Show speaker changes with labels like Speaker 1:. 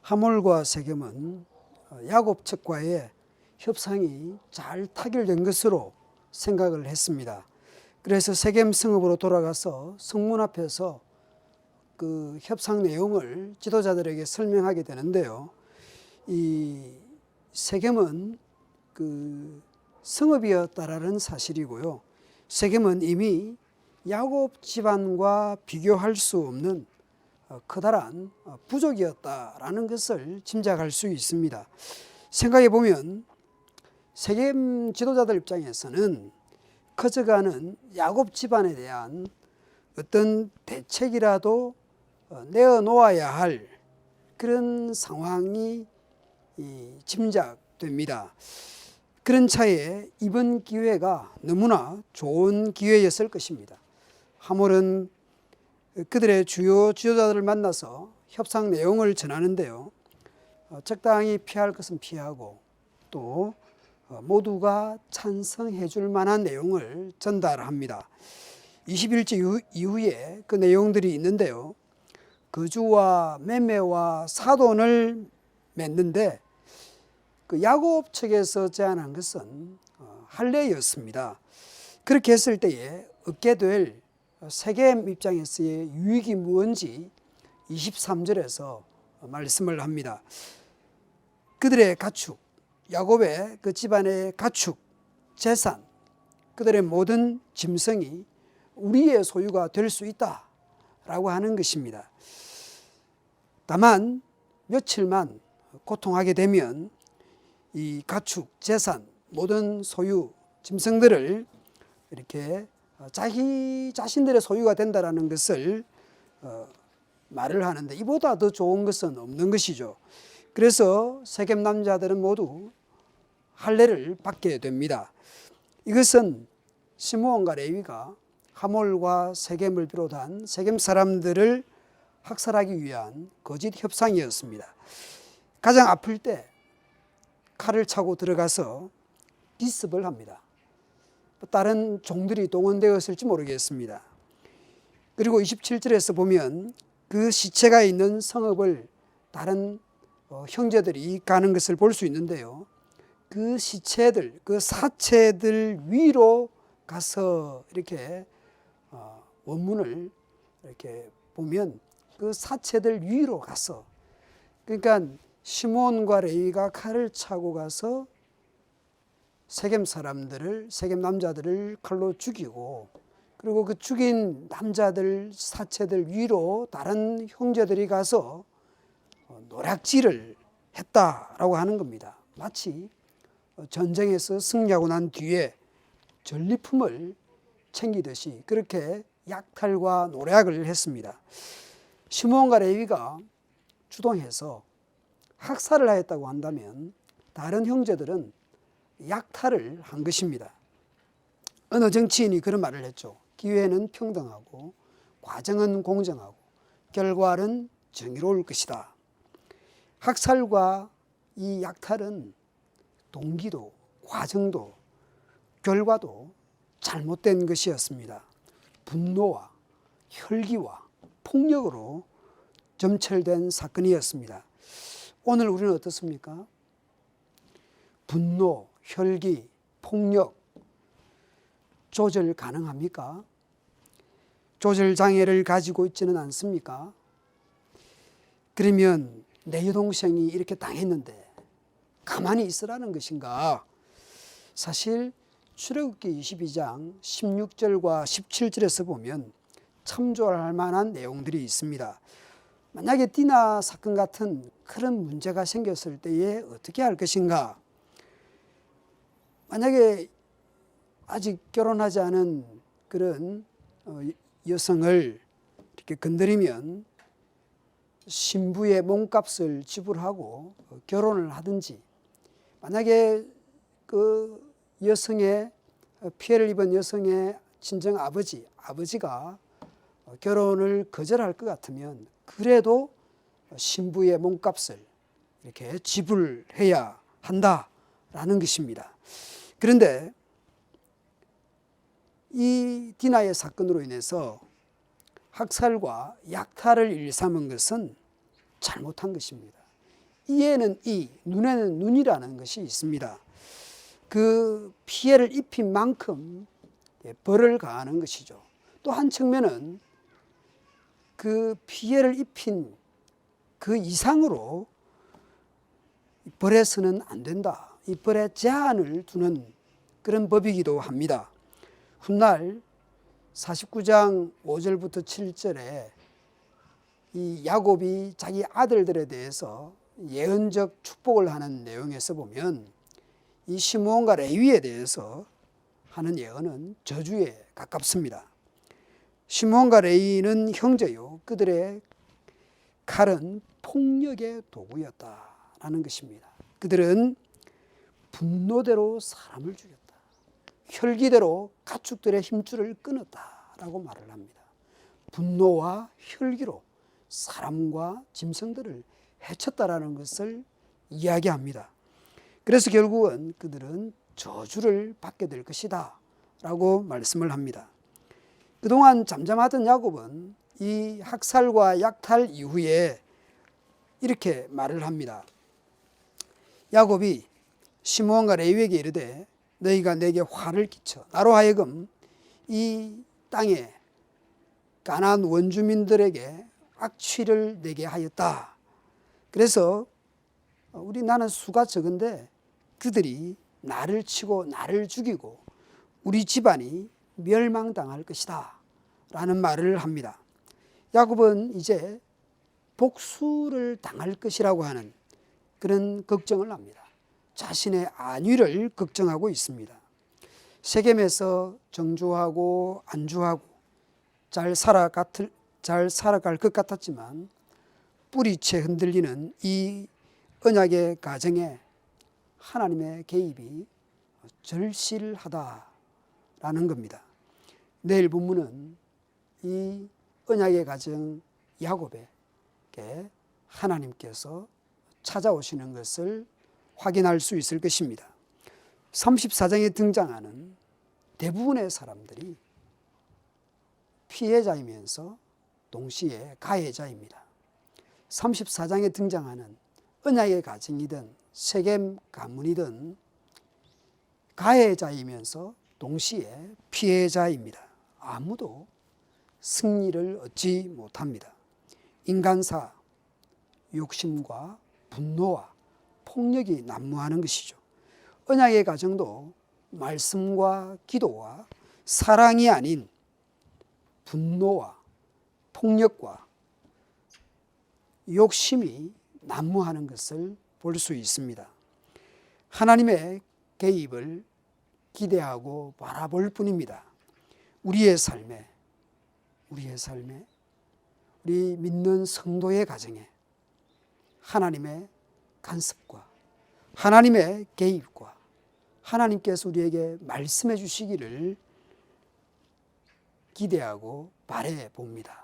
Speaker 1: 하몰과 세겜은 야곱 측과의 협상이 잘 타결된 것으로 생각을 했습니다. 그래서 세겜 성읍으로 돌아가서 성문 앞에서 그 협상 내용을 지도자들에게 설명하게 되는데요. 이 세겜은 그 성읍이었다라는 사실이고요. 세겜은 이미 야곱 집안과 비교할 수 없는 커다란 부족이었다라는 것을 짐작할 수 있습니다. 생각해 보면 세겜 지도자들 입장에서는 커져가는 야곱 집안에 대한 어떤 대책이라도 내어놓아야 할 그런 상황이 짐작됩니다. 그런 차에 이번 기회가 너무나 좋은 기회였을 것입니다. 하몰은 그들의 주요 지도자들을 만나서 협상 내용을 전하는데요. 적당히 피할 것은 피하고 또 모두가 찬성해 줄 만한 내용을 전달합니다. 21절 이후에 그 내용들이 있는데요. 거주와 매매와 사돈을 맺는데 그 야곱 측에서 제안한 것은 할례였습니다. 그렇게 했을 때에 얻게 될 세겜 입장에서의 유익이 무언지 23절에서 말씀을 합니다. 그들의 가축, 야곱의 그 집안의 가축, 재산, 그들의 모든 짐승이 우리의 소유가 될 수 있다라고 하는 것입니다. 다만 며칠만 고통하게 되면 이 가축, 재산, 모든 소유, 짐승들을 이렇게 자기 자신들의 소유가 된다라는 것을 말을 하는데 이보다 더 좋은 것은 없는 것이죠. 그래서 세겜 남자들은 모두 할례를 받게 됩니다. 이것은 시므온과 레위가 하몰과 세겜을 비롯한 세겜 사람들을 학살하기 위한 거짓 협상이었습니다. 가장 아플 때 칼을 차고 들어가서 기습을 합니다. 다른 종들이 동원되었을지 모르겠습니다. 그리고 27절에서 보면 그 시체가 있는 성읍을 다른 형제들이 가는 것을 볼 수 있는데요. 그 시체들, 그 사체들 위로 가서 이렇게 원문을 이렇게 보면 그 사체들 위로 가서, 그러니까 시므온과 레위가 칼을 차고 가서 세겜 사람들을, 세겜 남자들을 칼로 죽이고, 그리고 그 죽인 남자들 사체들 위로 다른 형제들이 가서 노략질을 했다라고 하는 겁니다. 마치 전쟁에서 승리하고 난 뒤에 전리품을 챙기듯이 그렇게 약탈과 노략을 했습니다. 시므온과 레위가 주동해서 학살을 하였다고 한다면 다른 형제들은 약탈을 한 것입니다. 어느 정치인이 그런 말을 했죠. 기회는 평등하고 과정은 공정하고 결과는 정의로울 것이다. 학살과 이 약탈은 동기도 과정도 결과도 잘못된 것이었습니다. 분노와 혈기와 폭력으로 점철된 사건이었습니다. 오늘 우리는 어떻습니까? 분노, 혈기, 폭력 조절 가능합니까? 조절 장애를 가지고 있지는 않습니까? 그러면 내 여동생이 이렇게 당했는데 가만히 있으라는 것인가? 사실 출애굽기 22장 16절과 17절에서 보면 참조할 만한 내용들이 있습니다. 만약에 디나 사건 같은 그런 문제가 생겼을 때에 어떻게 할 것인가? 만약에 아직 결혼하지 않은 그런 여성을 이렇게 건드리면 신부의 몸값을 지불하고 결혼을 하든지, 만약에 그 여성의 피해를 입은 여성의 친정 아버지가 결혼을 거절할 것 같으면 그래도 신부의 몸값을 이렇게 지불해야 한다라는 것입니다. 그런데 이 디나의 사건으로 인해서 학살과 약탈을 일삼은 것은 잘못한 것입니다. 이에는 이, 눈에는 눈이라는 것이 있습니다. 그 피해를 입힌 만큼 벌을 가하는 것이죠. 또 한 측면은 그 피해를 입힌 그 이상으로 벌에서는 안 된다. 이 벌에 제한을 두는 그런 법이기도 합니다. 훗날 49장 5절부터 7절에 이 야곱이 자기 아들들에 대해서 예언적 축복을 하는 내용에서 보면 이 시므온과 레위에 대해서 하는 예언은 저주에 가깝습니다. 시므온과 레위는 형제요, 그들의 칼은 폭력의 도구였다라는 것입니다. 그들은 분노대로 사람을 죽였다. 혈기대로 가축들의 힘줄을 끊었다라고 말을 합니다. 분노와 혈기로 사람과 짐승들을 해쳤다라는 것을 이야기합니다. 그래서 결국은 그들은 저주를 받게 될 것이다 라고 말씀을 합니다. 그동안 잠잠하던 야곱은 이 학살과 약탈 이후에 이렇게 말을 합니다. 야곱이 시므온과 레위에게 이르되 너희가 내게 화를 끼쳐 나로 하여금 이 땅에 가나안 원주민들에게 악취를 내게 하였다. 그래서 나는 수가 적은데 그들이 나를 치고 나를 죽이고 우리 집안이 멸망당할 것이다 라는 말을 합니다. 야곱은 이제 복수를 당할 것이라고 하는 그런 걱정을 합니다. 자신의 안위를 걱정하고 있습니다. 세겜에서 정주하고 안주하고 잘 살아갈 것 같았지만 뿌리채 흔들리는 이 언약의 가정에 하나님의 개입이 절실하다라는 겁니다. 내일 본문은 이 언약의 가정 야곱에게 하나님께서 찾아오시는 것을 확인할 수 있을 것입니다. 34장에 등장하는 대부분의 사람들이 피해자이면서 동시에 가해자입니다. 34장에 등장하는 언약의 가정이든 세겜 가문이든 가해자이면서 동시에 피해자입니다. 아무도 승리를 얻지 못합니다. 인간사, 욕심과 분노와 폭력이 난무하는 것이죠. 언약의 가정도 말씀과 기도와 사랑이 아닌 분노와 폭력과 욕심이 난무하는 것을 볼 수 있습니다. 하나님의 개입을 기대하고 바라볼 뿐입니다. 우리의 삶에 우리 믿는 성도의 가정에 하나님의 간섭과 하나님의 개입과 하나님께서 우리에게 말씀해 주시기를 기대하고 바라봅니다.